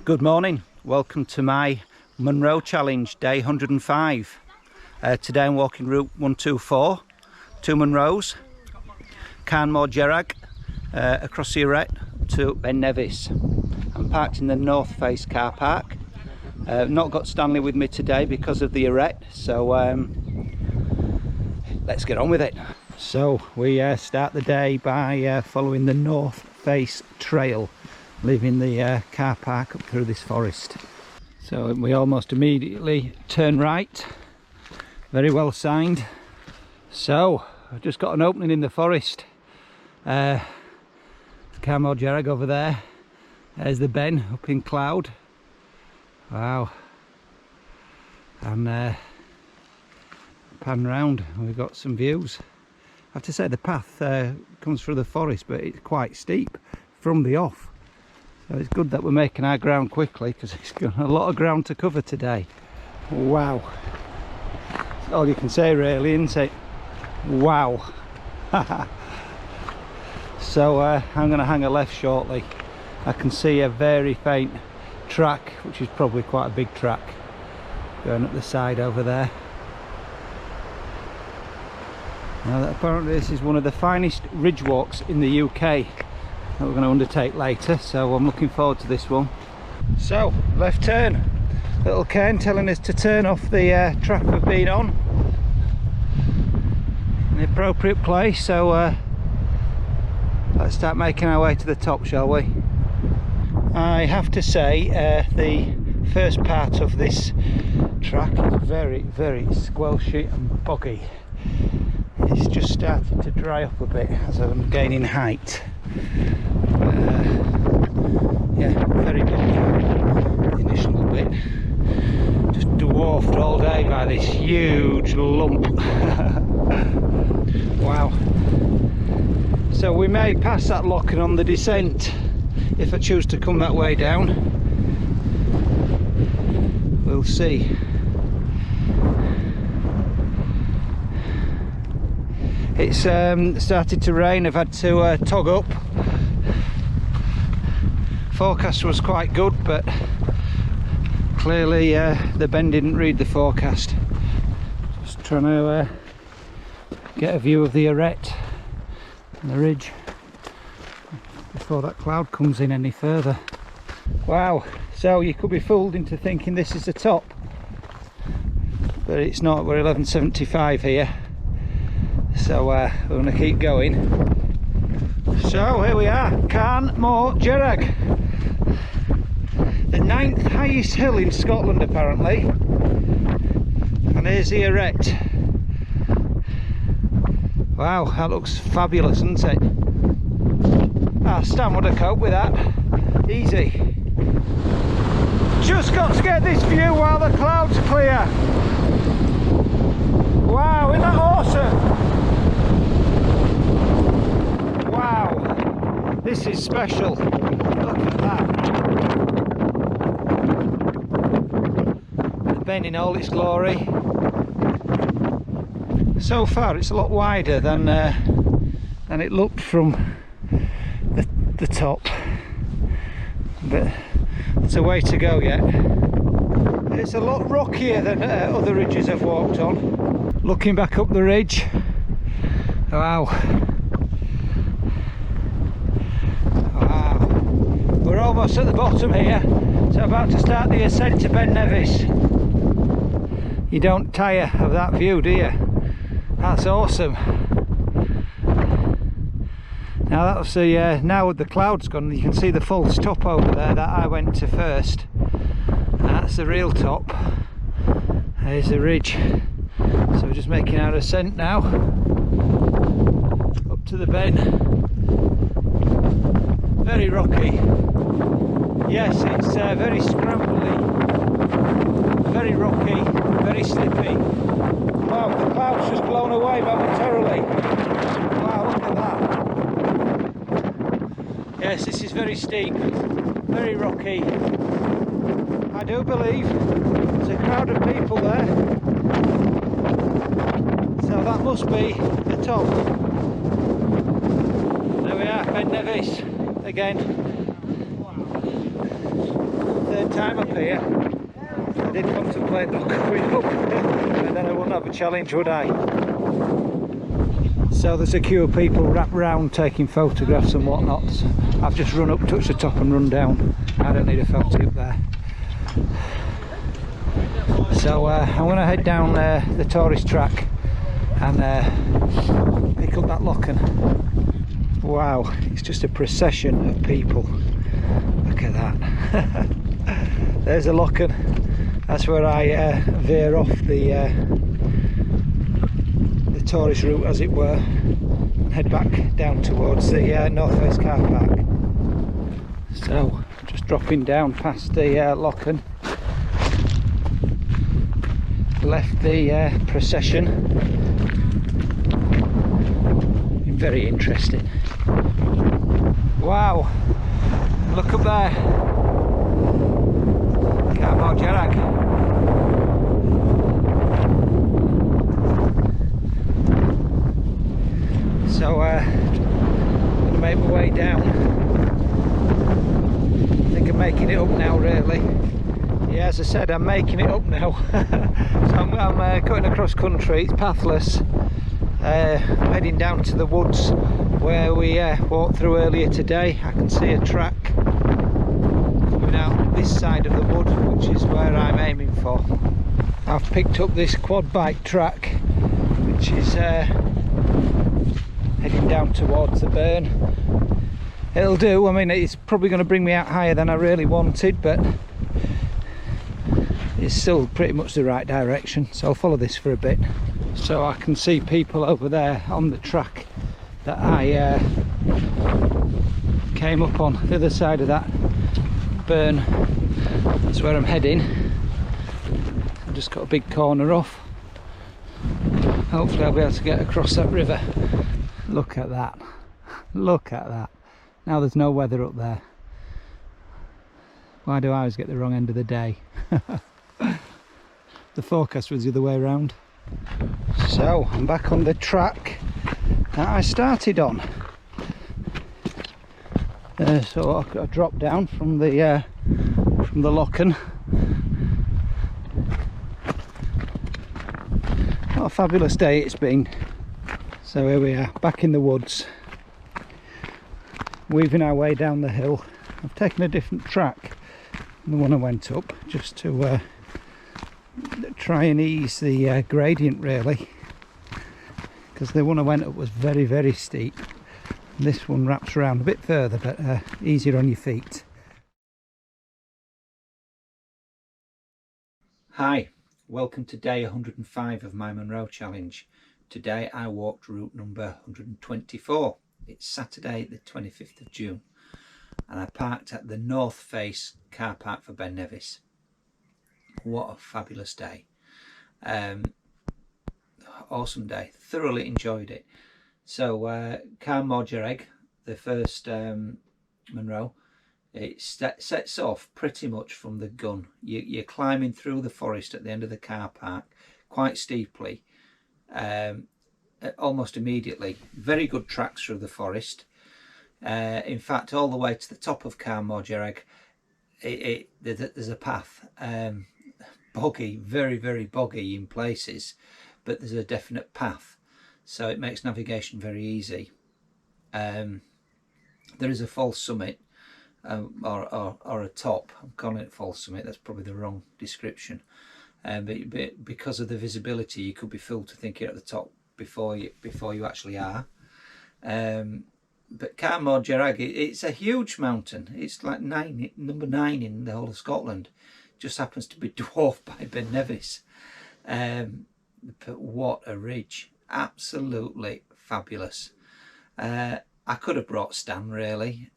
Good morning, welcome to my Munros challenge, day 105. Today I'm walking route 124 to Munros, Carn Mor Dearg, across the Eret to Nevis. I'm parked in the north face car park. Not got Stanley with me today because of the Eret, so let's get on with it. So we start the day by following the north face trail, leaving the car park up through this forest. So we almost immediately turn right, very well signed. So I've just got an opening in the forest. Carn Mor Dearg over there. There's the Ben up in cloud. Wow. And pan round, we've got some views. I have to say the path comes through the forest, but it's quite steep from the off. So it's good that we're making our ground quickly, because it's got a lot of ground to cover today. Wow. That's all you can say really, isn't it? Wow. So I'm going to hang a left shortly. I can see a very faint track, which is probably quite a big track, going up the side over there. Now apparently this is one of the finest ridge walks in the UK that we're going to undertake later, so I'm looking forward to this one. So left turn, little cairn telling us to turn off the track we've been on in the appropriate place, so let's start making our way to the top, shall we? I have to say the first part of this track is very squelchy and boggy. It's just started to dry up a bit as I'm gaining height. Yeah, very boggy the initial bit. Just dwarfed all day by this huge lump. Wow. So we may pass that lock-in on the descent if I choose to come that way down. We'll see. It's started to rain. I've had to tog up. Forecast was quite good, but clearly the Ben didn't read the forecast. Just trying to get a view of the Eret and the ridge before that cloud comes in any further. Wow, so you could be fooled into thinking this is the top, but it's not. We're 1175 here, so we're going to keep going. So here we are, Carn Mor Dearg, the 9th highest hill in Scotland apparently, and here's the Eret. Wow, that looks fabulous, doesn't it? Stan would have coped with that, easy. Just got to get this view while the clouds clear. Wow, isn't that awesome? Wow, this is special. Look at that. The Ben in all its glory. So far it's a lot wider than it looked from the top, but it's a way to go yet. It's a lot rockier than other ridges I've walked on. Looking back up the ridge, wow. We're almost at the bottom here, so I'm about to start the ascent to Ben Nevis. You don't tire of that view, do you? That's awesome. Now that's the now the cloud's gone, you can see the false top over there that I went to first. That's the real top. There's the ridge. So we're just making our ascent now up to the Ben. Very rocky. Yes, it's very scrambly, very rocky, very slippy. Wow, the cloud's just blown away momentarily. Wow, look at that. Yes, this is very steep, very rocky. I do believe there's a crowd of people there. So that must be the top. There we are, Ben Nevis again. first time up here. I did contemplate not going up, and then I wouldn't have a challenge, would I? So there's a queue of people wrapped round taking photographs and whatnot. I've just run up, touched the top and run down. I don't need a photo up there. So I'm going to head down the tourist track and pick up that locken. Wow, it's just a procession of people. Look at that. There's a locken. That's where I veer off the tourist route, as it were, and head back down towards the North Face car park. So just dropping down past the locken, left the procession. Very interesting. Wow, look up there, Carn Mor Dearg. So I'm going to make my way down. I think I'm making it up now, really. Yeah, as I said, I'm making it up now. So I'm cutting across country, it's pathless. Heading down to the woods where we walked through earlier today. I can see a track coming out this side of the wood, which is where I'm aiming for. I've picked up this quad bike track, which is heading down towards the burn. It'll do. I mean, it's probably going to bring me out higher than I really wanted, but it's still pretty much the right direction, so I'll follow this for a bit. So I can see people over there on the track that I came up on, the other side of that burn. That's where I'm heading. I've just got a big corner off. Hopefully I'll be able to get across that river. Look at that. Look at that. Now there's no weather up there. Why do I always get the wrong end of the day? The forecast was the other way around. So I'm back on the track that I started on. So I dropped down from the locken. What a fabulous day it's been. So here we are, back in the woods, weaving our way down the hill. I've taken a different track than the one I went up, just to try and ease the gradient, really, because the one I went up was very, very steep. And this one wraps around a bit further, but easier on your feet. Hi, welcome to day 105 of my Munros challenge. Today I walked route number 124. It's Saturday the 25th of June and I parked at the North Face car park for Ben Nevis. What a fabulous day. Awesome day, thoroughly enjoyed it. So Carn Mor Dearg, the first Munros, it sets off pretty much from the gun. You're climbing through the forest at the end of the car park quite steeply, almost immediately. Very good tracks through the forest. In fact, all the way to the top of Carn Mor Dearg, there's a path. Boggy, very, very boggy in places, but there's a definite path, so it makes navigation very easy. There is a false summit, or a top. I'm calling it false summit, that's probably the wrong description. But because of the visibility, you could be fooled to think you're at the top before you actually are. But Carn Mor Dearg, it's a huge mountain. It's like number 9 in the whole of Scotland. Just happens to be dwarfed by Ben Nevis. But what a ridge, absolutely fabulous. I could have brought Stan, really.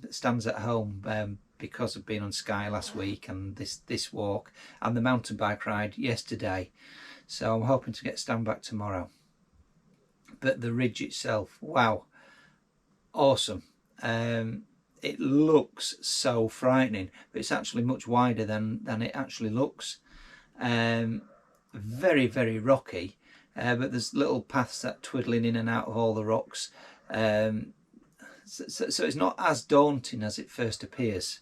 Stan's at home because of being on Skye last week and this walk and the mountain bike ride yesterday, so I'm hoping to get Stan back tomorrow. But the ridge itself, wow, awesome. It looks so frightening, but it's actually much wider than it actually looks. Very, very rocky, but there's little paths that twiddling in and out of all the rocks. So it's not as daunting as it first appears.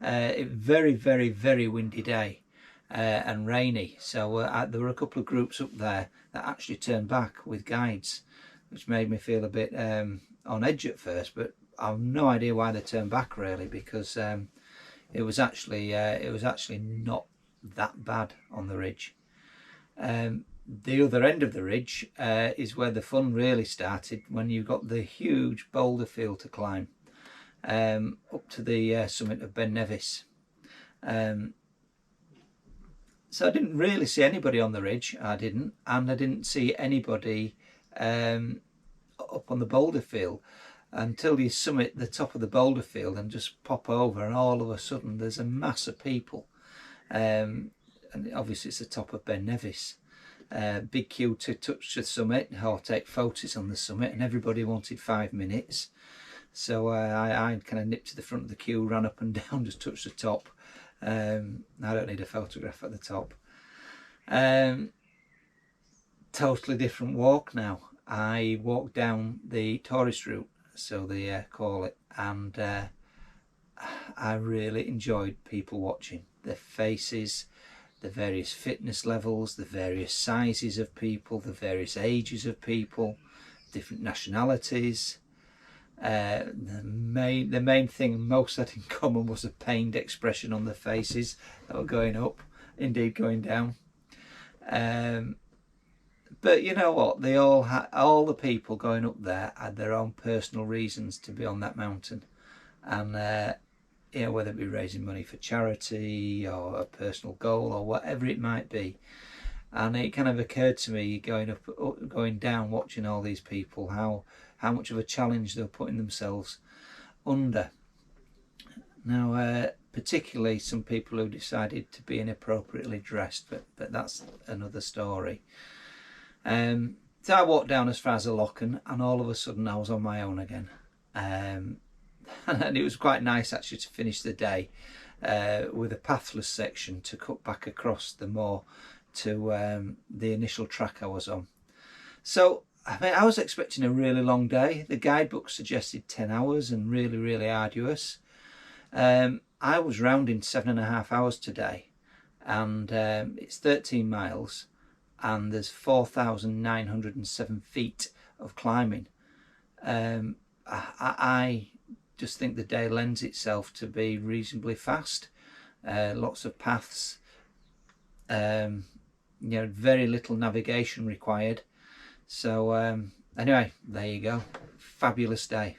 Very, very, very windy day and rainy. So there were a couple of groups up there that actually turned back with guides, which made me feel a bit on edge at first. But I've no idea why they turned back really, because it was actually not that bad on the ridge. The other end of the ridge is where the fun really started, when you got the huge boulder field to climb up to the summit of Ben Nevis. So I didn't really see anybody on the ridge, and I didn't see anybody up on the boulder field until you summit the top of the boulder field and just pop over, and all of a sudden there's a mass of people, and obviously it's the top of Ben Nevis. Big queue to touch the summit or take photos on the summit, and everybody wanted 5 minutes. So I kind of nipped to the front of the queue, ran up and down, just touched the top. I don't need a photograph at the top. Totally different walk now. I walked down the tourist route, so they call it, and I really enjoyed people watching. Their faces, the various fitness levels, the various sizes of people, the various ages of people, different nationalities. The main thing most had in common was a pained expression on their faces that were going up, indeed going down. But you know what, they all had, all the people going up there had their own personal reasons to be on that mountain, and you know, whether it be raising money for charity or a personal goal or whatever it might be. And it kind of occurred to me, going up, going down, watching all these people, how much of a challenge they're putting themselves under. Now, particularly some people who decided to be inappropriately dressed, but that's another story. So I walked down as far as a Lochen, and all of a sudden I was on my own again. And it was quite nice actually to finish the day with a pathless section to cut back across the moor to the initial track I was on. So I mean, I was expecting a really long day. The guidebook suggested 10 hours and really, really arduous. I was rounding 7.5 hours today, and it's 13 miles and there's 4,907 feet of climbing. I just think the day lends itself to be reasonably fast. Lots of paths, you know, very little navigation required. So anyway, there you go. Fabulous day.